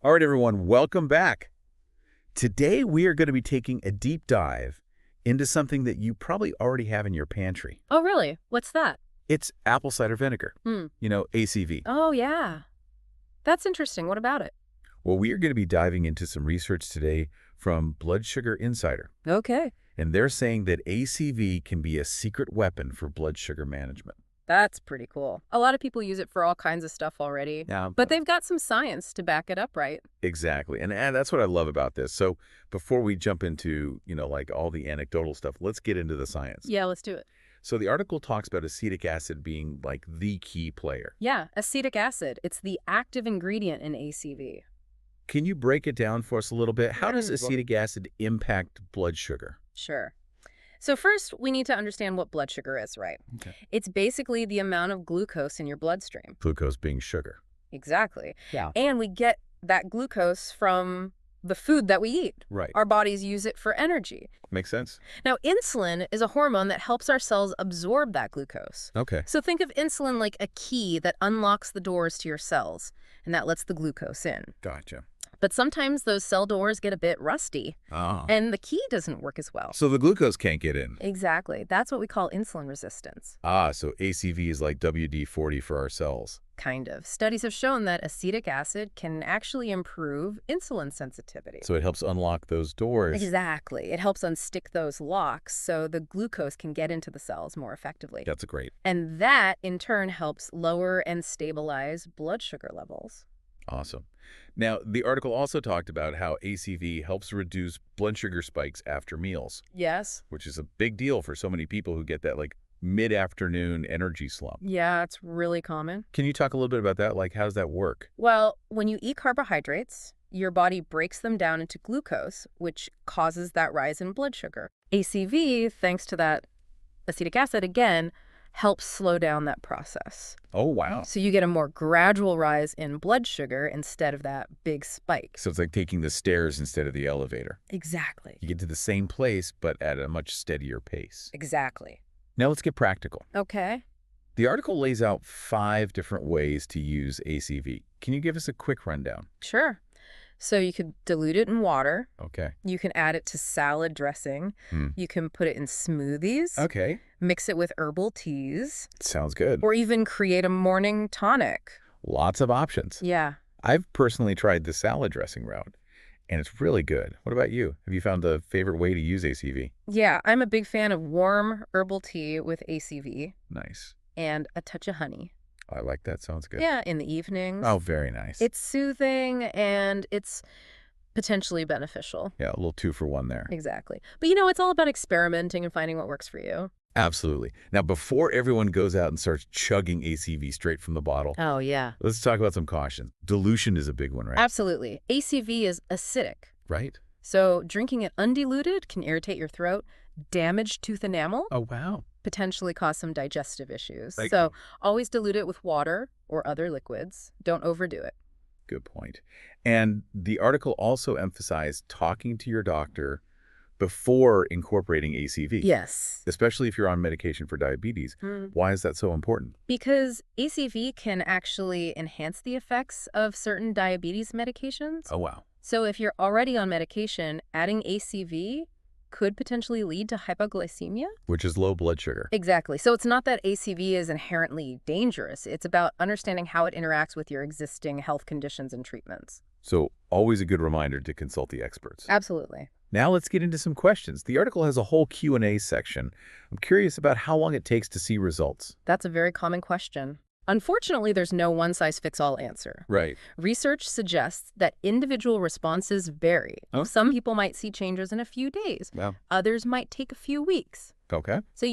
All right, everyone, welcome back. Today, we are going to be taking a deep dive into something that you probably already have in your pantry. Oh, really? What's that? It's apple cider vinegar, Hmm. ACV. Oh, yeah. That's interesting. What about it? Well, we are going to be diving into some research today from Blood Sugar Insider, Okay. and they're saying that ACV can be a secret weapon for blood sugar management. That's pretty cool. A lot of people use it for all kinds of stuff already. Yeah, But they've got some science to back it up, right? exactly. And that's what I love about this. So before we jump into, like all the anecdotal stuff, let's get into the science. Yeah, let's do it. So the article talks about acetic acid being like the key player. Yeah, acetic acid. It's the active ingredient in ACV. Can you break it down for us a little bit? How does acetic acid impact blood sugar? Sure. So first, we need to understand what blood sugar is, right? Okay. It's basically the amount of glucose in your bloodstream. Glucose being sugar. Exactly. Yeah. And we get that glucose from the food that we eat. Right. Our bodies use it for energy. Makes sense. Now, insulin is a hormone that helps our cells absorb that glucose. Okay. So think of insulin like a key that unlocks the doors to your cells, and that lets the glucose in. Gotcha. But sometimes those cell doors get a bit rusty, Oh. and the key doesn't work as well. So the glucose can't get in. Exactly. That's what we call insulin resistance. So ACV is like WD-40 for our cells. Kind of. Studies have shown that acetic acid can actually improve insulin sensitivity. So it helps unlock those doors. Exactly. It helps unstick those locks so the glucose can get into the cells more effectively. That's great. And that, in turn, helps lower and stabilize blood sugar levels. Awesome. Now, the article also talked about how ACV helps reduce blood sugar spikes after meals, Yes. which is a big deal for so many people who get that like mid-afternoon energy slump. Yeah, it's really common. Can you talk a little bit about that? Like, how does that work? Well, when you eat carbohydrates, your body breaks them down into glucose, which causes that rise in blood sugar. ACV, thanks to that acetic acid again, helps slow down that process. Oh, wow. So you get a more gradual rise in blood sugar instead of that big spike. So it's like taking the stairs instead of the elevator. Exactly. You get to the same place, but at a much steadier pace. Exactly. Now let's get practical. Okay. The article lays out 5 different ways to use ACV. Can you give us a quick rundown? Sure. So you could dilute it in water. Okay. You can add it to salad dressing. You can put it in smoothies. Okay. Mix it with herbal teas. Sounds good. Or even create a morning tonic. Lots of options. Yeah. I've personally tried the salad dressing route, and it's really good. What about you? Have you found a favorite way to use ACV? Yeah, I'm a big fan of warm herbal tea with ACV Nice. and a touch of honey. I like that. Sounds good. Yeah, in the evenings. Oh, very nice. It's soothing and it's potentially beneficial. Yeah, a little 2 for 1 there. Exactly. But it's all about experimenting and finding what works for you. Absolutely. Now, before everyone goes out and starts chugging ACV straight from the bottle, Oh, yeah. let's talk about some caution. Dilution is a big one, right? Absolutely. ACV is acidic. Right? So drinking it undiluted can irritate your throat, damage tooth enamel, Oh, wow. potentially cause some digestive issues. Thank So you. always dilute it with water or other liquids. Don't overdo it. Good point. And the article also emphasized talking to your doctor before incorporating ACV. Yes. Especially if you're on medication for diabetes. Why is that so important? Because ACV can actually enhance the effects of certain diabetes medications. Oh, wow. So if you're already on medication, adding ACV could potentially lead to hypoglycemia. Which is low blood sugar. Exactly. So it's not that ACV is inherently dangerous. It's about understanding how it interacts with your existing health conditions and treatments. So always a good reminder to consult the experts. Absolutely. Now let's get into some questions. The article has a whole Q&A section. I'm curious about how long it takes to see results. That's a very common question. Unfortunately, there's no one-size-fits-all answer. Right. Research suggests that individual responses vary. Oh. Some people might see changes in a few days. Wow. Others might take a few weeks. Okay. So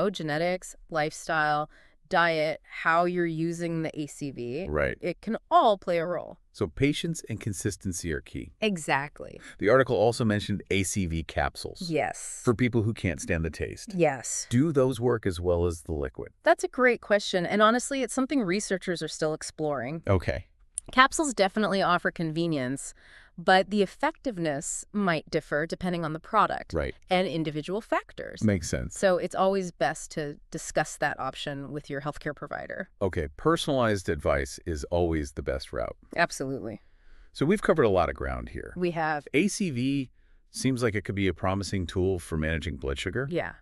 genetics, lifestyle, diet, how you're using the ACV, Right. it can all play a role. So patience and consistency are key. Exactly. The article also mentioned ACV capsules. Yes. For people who can't stand the taste. Yes. Do those work as well as the liquid? That's a great question. And honestly, it's something researchers are still exploring. Okay. Capsules definitely offer convenience, but the effectiveness might differ depending on the product Right. and individual factors. Makes sense. So it's always best to discuss that option with your healthcare provider. Okay. Personalized advice is always the best route. Absolutely. So we've covered a lot of ground here. We have, ACV seems like it could be a promising tool for managing blood sugar, yeah,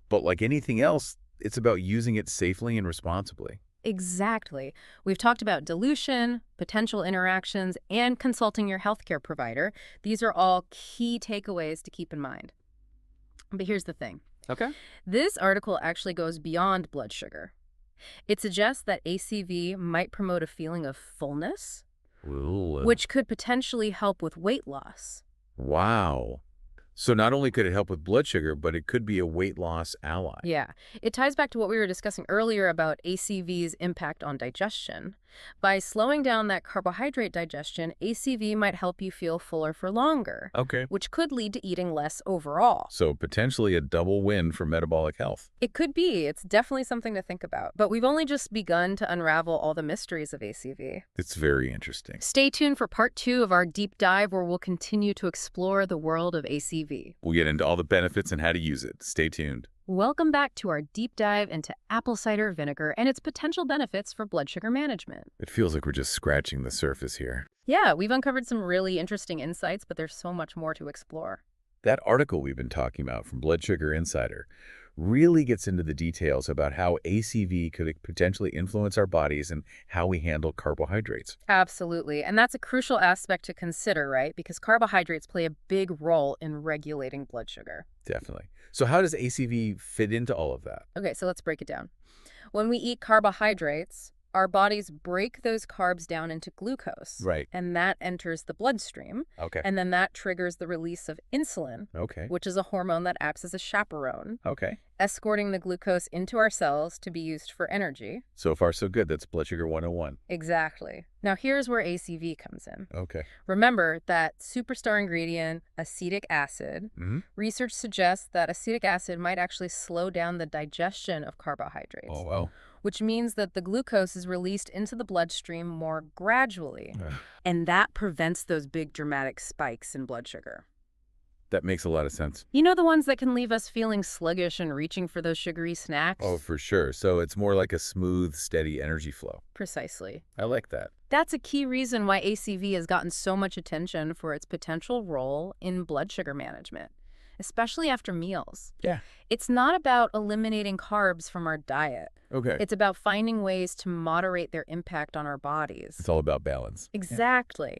but like anything else, it's about using it safely and responsibly. exactly. We've talked about dilution, potential interactions, and consulting your healthcare provider. These are all key takeaways to keep in mind. But here's the thing. Okay. This article actually goes beyond blood sugar. It suggests that ACV might promote a feeling of fullness, Ooh. which could potentially help with weight loss. Wow. So not only could it help with blood sugar, but it could be a weight loss ally. Yeah, it ties back to what we were discussing earlier about ACV's impact on digestion. By slowing down that carbohydrate digestion, ACV might help you feel fuller for longer, Okay. which could lead to eating less overall. So potentially a double win for metabolic health. It could be. It's definitely something to think about. But we've only just begun to unravel all the mysteries of ACV. It's very interesting. Stay tuned for part 2 of our deep dive, where we'll continue to explore the world of ACV. We'll get into all the benefits and how to use it. Stay tuned. Welcome back to our deep dive into apple cider vinegar and its potential benefits for blood sugar management. It feels like we're just scratching the surface here. Yeah, we've uncovered some really interesting insights, but there's so much more to explore. That article we've been talking about from Blood Sugar Insider really gets into the details about how ACV could potentially influence our bodies and how we handle carbohydrates. Absolutely. And that's a crucial aspect to consider, right? Because carbohydrates play a big role in regulating blood sugar. Definitely. So how does ACV fit into all of that? Okay, so let's break it down. When we eat carbohydrates, our bodies break those carbs down into glucose. Right. And that enters the bloodstream. Okay. And then that triggers the release of insulin, Okay. which is a hormone that acts as a chaperone, Okay. escorting the glucose into our cells to be used for energy. So far, so good. That's Blood Sugar 101. Exactly. Now here's where ACV comes in. Okay. Remember that superstar ingredient, acetic acid. Mm-hmm. Research suggests that acetic acid might actually slow down the digestion of carbohydrates, Oh, wow. which means that the glucose is released into the bloodstream more gradually, Ugh. and that prevents those big dramatic spikes in blood sugar. That makes a lot of sense. You know, the ones that can leave us feeling sluggish and reaching for those sugary snacks? Oh, for sure. So it's more like a smooth, steady energy flow. Precisely. I like that. That's a key reason why ACV has gotten so much attention for its potential role in blood sugar management, especially after meals. Yeah. It's not about eliminating carbs from our diet. Okay. It's about finding ways to moderate their impact on our bodies. It's all about balance. Exactly.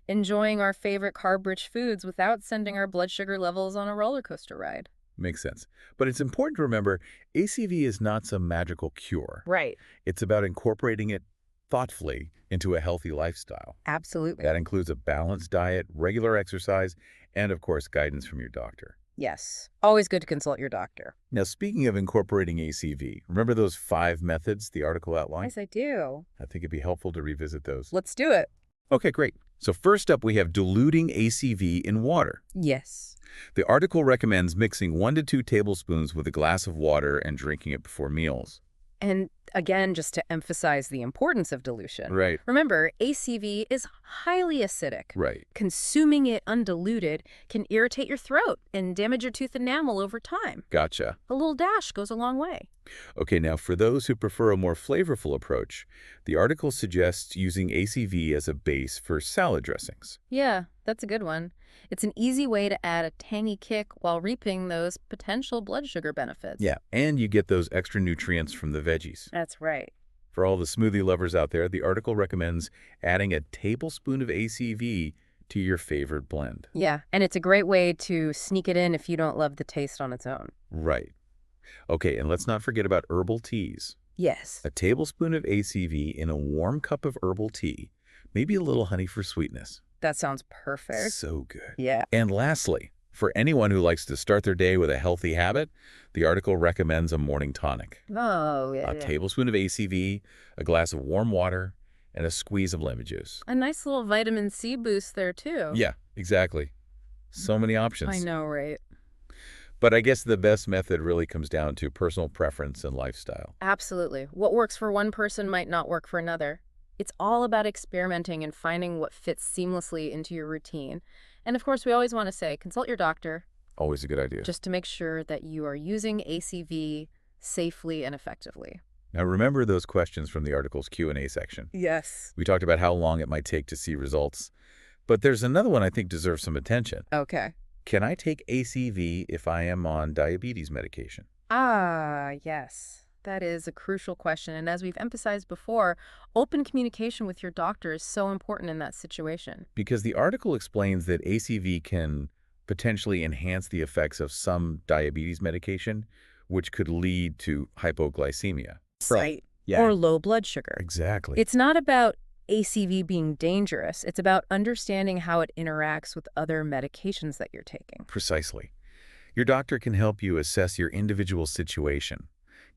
Enjoying our favorite carb-rich foods without sending our blood sugar levels on a roller coaster ride. Makes sense. But it's important to remember, ACV is not some magical cure. Right. It's about incorporating it thoughtfully into a healthy lifestyle. Absolutely. That includes a balanced diet, regular exercise, and of course, guidance from your doctor. Yes. Always good to consult your doctor. Now, speaking of incorporating ACV, remember those 5 methods the article outlined? Yes, I do. I think it'd be helpful to revisit those. Let's do it. Okay, great. So first up, we have diluting ACV in water. Yes. The article recommends mixing 1 to 2 tablespoons with a glass of water and drinking it before meals. And again, just to emphasize the importance of dilution. Right. Remember, ACV is highly acidic. Right. Consuming it undiluted can irritate your throat and damage your tooth enamel over time. Gotcha. A little dash goes a long way. Okay, now for those who prefer a more flavorful approach, the article suggests using ACV as a base for salad dressings. Yeah, that's a good one. It's an easy way to add a tangy kick while reaping those potential blood sugar benefits. Yeah, and you get those extra nutrients from the veggies. That's right. For all the smoothie lovers out there, the article recommends adding a tablespoon of ACV to your favorite blend. Yeah, and it's a great way to sneak it in if you don't love the taste on its own. Right. Okay, and let's not forget about herbal teas. Yes. A tablespoon of ACV in a warm cup of herbal tea, maybe a little honey for sweetness. That sounds perfect. So good. Yeah. And lastly, for anyone who likes to start their day with a healthy habit, the article recommends a morning tonic. Oh, yeah. A tablespoon of ACV, a glass of warm water, and a squeeze of lemon juice. A nice little vitamin C boost there, too. Yeah, exactly. So many options. I know, right? But I guess the best method really comes down to personal preference and lifestyle. Absolutely. What works for one person might not work for another. It's all about experimenting and finding what fits seamlessly into your routine. And of course, we always want to say, consult your doctor. Always a good idea. Just to make sure that you are using ACV safely and effectively. Now remember those questions from the article's Q&A section. Yes. We talked about how long it might take to see results. But there's another one I think deserves some attention. Okay. Can I take ACV if I am on diabetes medication? Ah, yes. That is a crucial question. And as we've emphasized before, open communication with your doctor is so important in that situation. Because the article explains that ACV can potentially enhance the effects of some diabetes medication, which could lead to hypoglycemia. Right. Yeah. Or low blood sugar. Exactly. It's not about ACV being dangerous. It's about understanding how it interacts with other medications that you're taking. Precisely. Your doctor can help you assess your individual situation,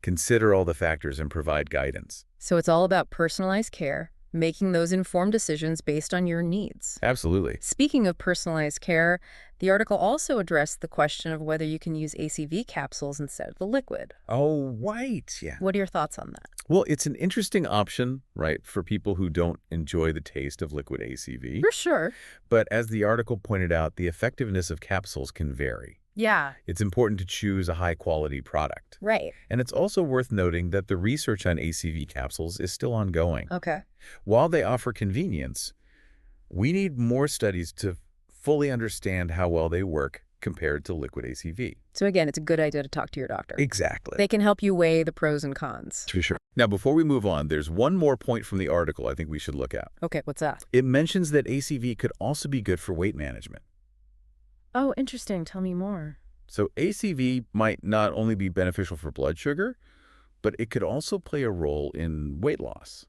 consider all the factors, and provide guidance. So it's all about personalized care, making those informed decisions based on your needs. Absolutely. Speaking of personalized care, the article also addressed the question of whether you can use ACV capsules instead of the liquid. Oh, right. Yeah. What are your thoughts on that? Well, it's an interesting option, right, for people who don't enjoy the taste of liquid ACV. For sure. But as the article pointed out, the effectiveness of capsules can vary. Yeah. It's important to choose a high-quality product. Right. And it's also worth noting that the research on ACV capsules is still ongoing. Okay. While they offer convenience, we need more studies to fully understand how well they work compared to liquid ACV. So again, it's a good idea to talk to your doctor. Exactly. They can help you weigh the pros and cons. For sure. Now, before we move on, there's one more point from the article I think we should look at. Okay, what's that? It mentions that ACV could also be good for weight management. Oh, interesting. Tell me more. So ACV might not only be beneficial for blood sugar, but it could also play a role in weight loss.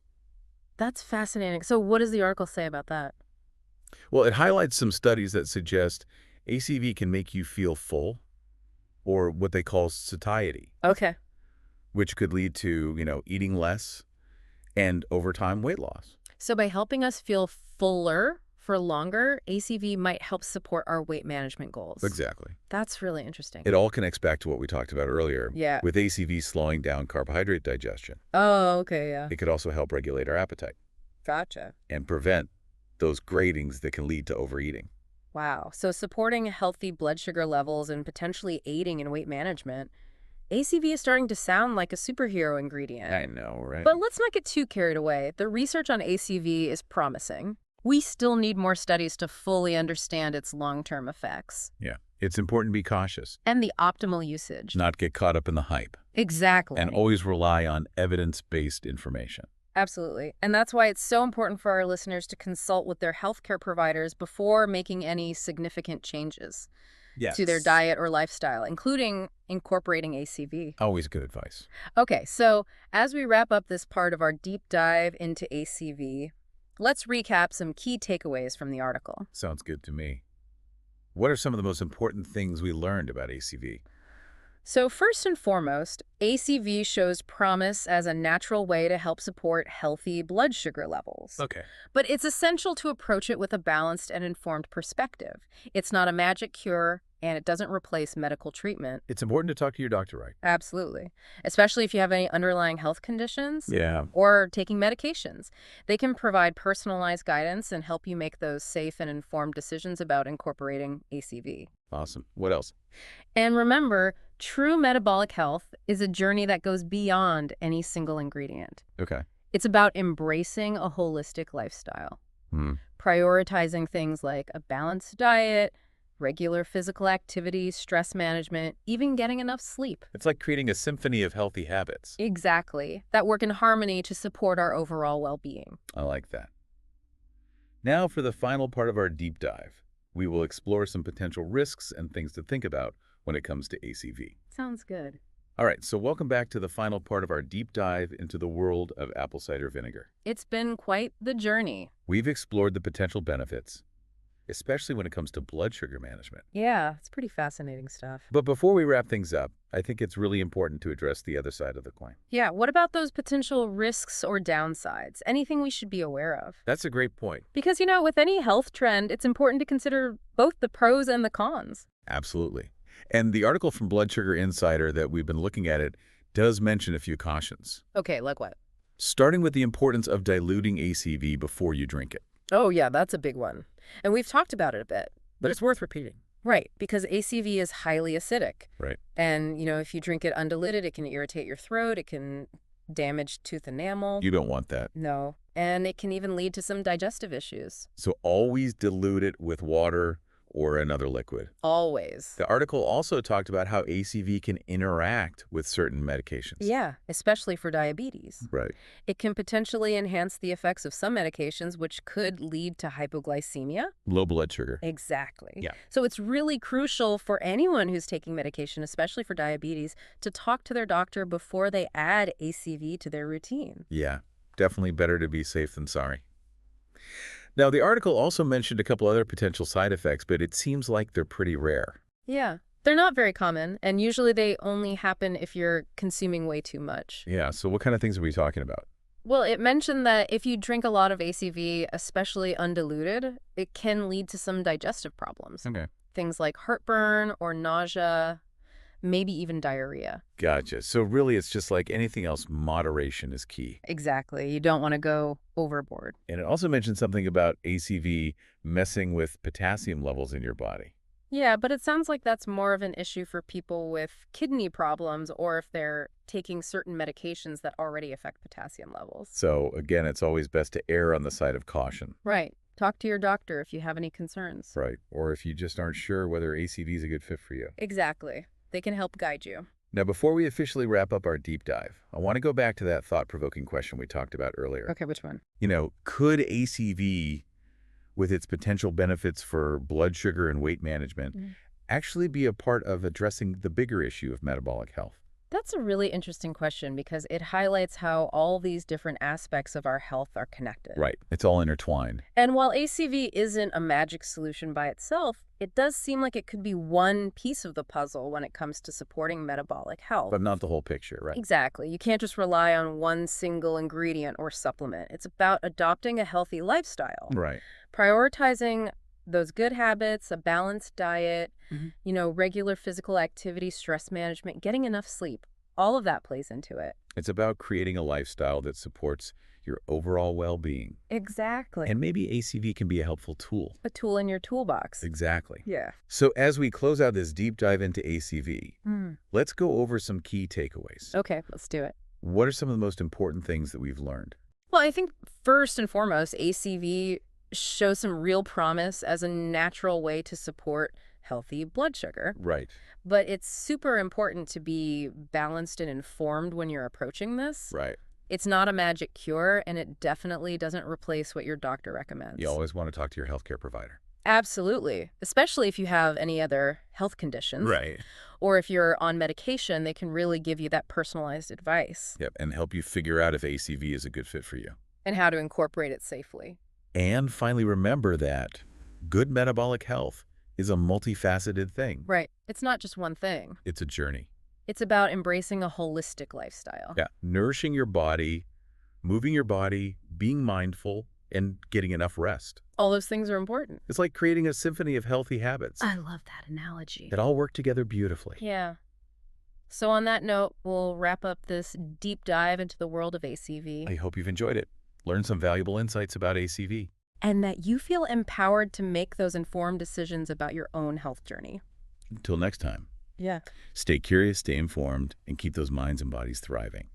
That's fascinating. So what does the article say about that? Well, it highlights some studies that suggest ACV can make you feel full, or what they call satiety, Okay. which could lead to, eating less and over time weight loss. So by helping us feel fuller for longer, ACV might help support our weight management goals. Exactly. That's really interesting. It all connects back to what we talked about earlier, Yeah. with ACV slowing down carbohydrate digestion. Oh, okay, yeah. It could also help regulate our appetite Gotcha. and prevent those cravings that can lead to overeating. Wow. So supporting healthy blood sugar levels and potentially aiding in weight management, ACV is starting to sound like a superhero ingredient. I know, right? But let's not get too carried away. The research on ACV is promising. We still need more studies to fully understand its long-term effects. Yeah. It's important to be cautious, And the optimal usage. not get caught up in the hype, Exactly. and always rely on evidence-based information. Absolutely. And that's why it's so important for our listeners to consult with their healthcare providers before making any significant changes to their diet or lifestyle, including incorporating ACV. Always good advice. Okay, so as we wrap up this part of our deep dive into ACV, let's recap some key takeaways from the article. Sounds good to me. What are some of the most important things we learned about ACV? So first and foremost, ACV shows promise as a natural way to help support healthy blood sugar levels. Okay. But it's essential to approach it with a balanced and informed perspective. It's not a magic cure, and it doesn't replace medical treatment. It's important to talk to your doctor, right? Absolutely. Especially if you have any underlying health conditions Yeah. or taking medications. They can provide personalized guidance and help you make those safe and informed decisions about incorporating ACV. Awesome. What else? And remember, true metabolic health is a journey that goes beyond any single ingredient. Okay. It's about embracing a holistic lifestyle, prioritizing things like a balanced diet, regular physical activity, stress management, even getting enough sleep. It's like creating a symphony of healthy habits. Exactly. That work in harmony to support our overall well-being. I like that. Now for the final part of our deep dive. We will explore some potential risks and things to think about when it comes to ACV. Sounds good. All right, so welcome back to the final part of our deep dive into the world of apple cider vinegar. It's been quite the journey. We've explored the potential benefits, especially when it comes to blood sugar management. Yeah, it's pretty fascinating stuff. But before we wrap things up, I think it's really important to address the other side of the coin. Yeah, what about those potential risks or downsides? Anything we should be aware of? That's a great point. Because, with any health trend, it's important to consider both the pros and the cons. Absolutely. And the article from Blood Sugar Insider that we've been looking at it does mention a few cautions. Okay, like what? Starting with the importance of diluting ACV before you drink it. Oh, yeah, that's a big one. And we've talked about it a bit. But it's worth repeating. Right, because ACV is highly acidic. Right. And, if you drink it undiluted, it can irritate your throat. It can damage tooth enamel. You don't want that. No. and it can even lead to some digestive issues. So always dilute it with water or another liquid. Always. The article also talked about how ACV can interact with certain medications. Yeah, especially for diabetes. Right. It can potentially enhance the effects of some medications, which could lead to hypoglycemia. Low blood sugar. Exactly. Yeah. So it's really crucial for anyone who's taking medication, especially for diabetes, to talk to their doctor before they add ACV to their routine. Yeah, definitely better to be safe than sorry. Now, the article also mentioned a couple other potential side effects, but it seems like they're pretty rare. Yeah. They're not very common, and usually they only happen if you're consuming way too much. Yeah, so what kind of things are we talking about? Well, it mentioned that if you drink a lot of ACV, especially undiluted, it can lead to some digestive problems. Okay. Things like heartburn or nausea, maybe even diarrhea. Gotcha. So really, it's just like anything else, moderation is key. Exactly. You don't want to go overboard. And it also mentioned something about ACV messing with potassium levels in your body. Yeah, but it sounds like that's more of an issue for people with kidney problems or if they're taking certain medications that already affect potassium levels. So again, it's always best to err on the side of caution. Right. Talk to your doctor if you have any concerns. Right. Or if you just aren't sure whether ACV is a good fit for you. Exactly. They can help guide you. Now, before we officially wrap up our deep dive, I want to go back to that thought-provoking question we talked about earlier. Okay, which one? Could ACV, with its potential benefits for blood sugar and weight management, actually be a part of addressing the bigger issue of metabolic health? That's a really interesting question because it highlights how all these different aspects of our health are connected. Right. It's all intertwined. And while ACV isn't a magic solution by itself, it does seem like it could be one piece of the puzzle when it comes to supporting metabolic health. But not the whole picture, right? Exactly. You can't just rely on one single ingredient or supplement. It's about adopting a healthy lifestyle. Right. Prioritizing those good habits, a balanced diet, regular physical activity, stress management, getting enough sleep. All of that plays into it. It's about creating a lifestyle that supports your overall well-being. Exactly. And maybe ACV can be a helpful tool. A tool in your toolbox. Exactly. Yeah. So as we close out this deep dive into ACV, let's go over some key takeaways. Okay, let's do it. What are some of the most important things that we've learned? Well, I think first and foremost, ACV shows some real promise as a natural way to support healthy blood sugar. Right. But it's super important to be balanced and informed when you're approaching this. Right. It's not a magic cure, and it definitely doesn't replace what your doctor recommends. You always want to talk to your healthcare provider. Absolutely. Especially if you have any other health conditions. Right. Or if you're on medication, they can really give you that personalized advice. Yep, and help you figure out if ACV is a good fit for you. And how to incorporate it safely. And finally, remember that good metabolic health is a multifaceted thing. Right. It's not just one thing. It's a journey. It's about embracing a holistic lifestyle. Yeah, nourishing your body, moving your body, being mindful, and getting enough rest. All those things are important. It's like creating a symphony of healthy habits I love that analogy. that all work together beautifully. Yeah. So on that note, we'll wrap up this deep dive into the world of ACV. I hope you've enjoyed it. Learn some valuable insights about ACV. And that you feel empowered to make those informed decisions about your own health journey. Until next time, Yeah. stay curious, stay informed, and keep those minds and bodies thriving.